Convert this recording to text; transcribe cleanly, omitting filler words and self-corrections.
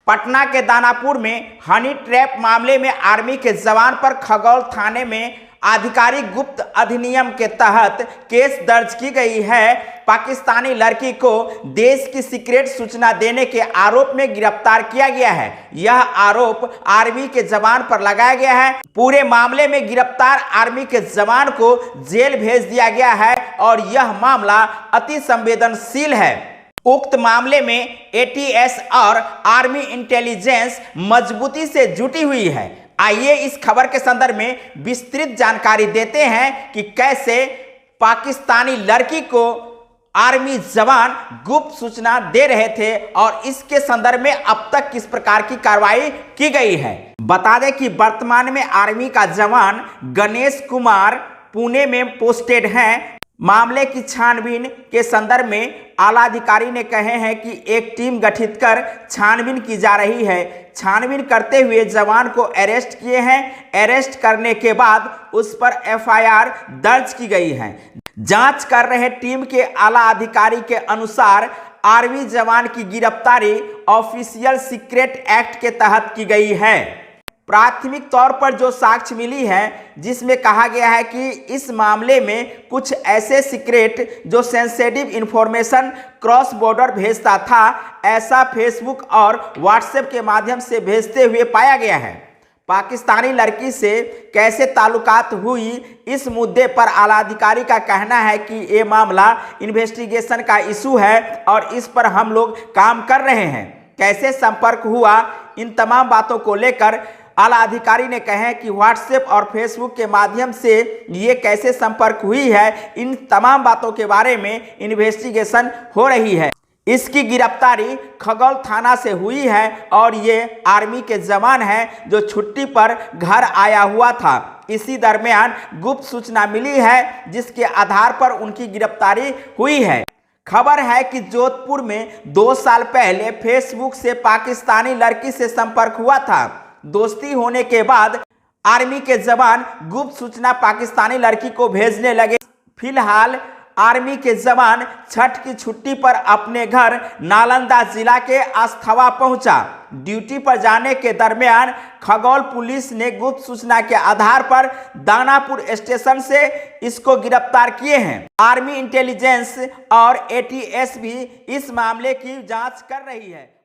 पटना के दानापुर में honey trap मामले में आर्मी के जवान पर खगौल थाने में आधिकारिक गुप्त अधिनियम के तहत केस दर्ज की गई है। पाकिस्तानी लड़की को देश की सीक्रेट सूचना देने के आरोप में गिरफ्तार किया गया है। यह आरोप आर्मी के जवान पर लगाया गया है। पूरे मामले में गिरफ्तार आर्मी के जवान को जेल भेज दिया गया है और यह मामला अति संवेदनशील है। उक्त मामले में एटीएस और आर्मी इंटेलिजेंस मजबूती से जुटी हुई है। आइए इस खबर के संदर्भ में विस्तृत जानकारी देते हैं कि कैसे पाकिस्तानी लड़की को आर्मी जवान गुप्त सूचना दे रहे थे और इसके संदर्भ में अब तक किस प्रकार की कार्रवाई की गई है। बता दें कि वर्तमान में आर्मी का जवान गणेश कुमार पुणे में पोस्टेड हैं। मामले की छानबीन के संदर्भ में आला अधिकारी ने कहे हैं कि एक टीम गठित कर छानबीन की जा रही है। छानबीन करते हुए जवान को अरेस्ट किए हैं। अरेस्ट करने के बाद उस पर एफआईआर दर्ज की गई है। जांच कर रहे टीम के आला अधिकारी के अनुसार आर्मी जवान की गिरफ्तारी ऑफिशियल सीक्रेट एक्ट के तहत की गई है। प्राथमिक तौर पर जो साक्ष्य मिली है जिसमें कहा गया है कि इस मामले में कुछ ऐसे सीक्रेट जो सेंसिटिव इंफॉर्मेशन क्रॉस बॉर्डर भेजता था, ऐसा फेसबुक और व्हाट्सएप के माध्यम से भेजते हुए पाया गया है। पाकिस्तानी लड़की से कैसे ताल्लुकात हुई, इस मुद्दे पर आला अधिकारी का कहना है कि ये मामला इन्वेस्टिगेशन का इशू है और इस पर हम लोग काम कर रहे हैं। कैसे संपर्क हुआ, इन तमाम बातों को लेकर आला अधिकारी ने कहे कि व्हाट्सएप और फेसबुक के माध्यम से ये कैसे संपर्क हुई है, इन तमाम बातों के बारे में इन्वेस्टिगेशन हो रही है। इसकी गिरफ्तारी खगौल थाना से हुई है और ये आर्मी के जवान हैं जो छुट्टी पर घर आया हुआ था। इसी दरमियान गुप्त सूचना मिली है जिसके आधार पर उनकी गिरफ्तारी हुई है। खबर है कि जोधपुर में 2 साल पहले फेसबुक से पाकिस्तानी लड़की से संपर्क हुआ था। दोस्ती होने के बाद आर्मी के जवान गुप्त सूचना पाकिस्तानी लड़की को भेजने लगे। फिलहाल आर्मी के जवान छठ की छुट्टी पर अपने घर नालंदा जिला के अस्थवा पहुंचा। ड्यूटी पर जाने के दरमियान खगौल पुलिस ने गुप्त सूचना के आधार पर दानापुर स्टेशन से इसको गिरफ्तार किए हैं। आर्मी इंटेलिजेंस और एटीएस भी इस मामले की जांच कर रही है।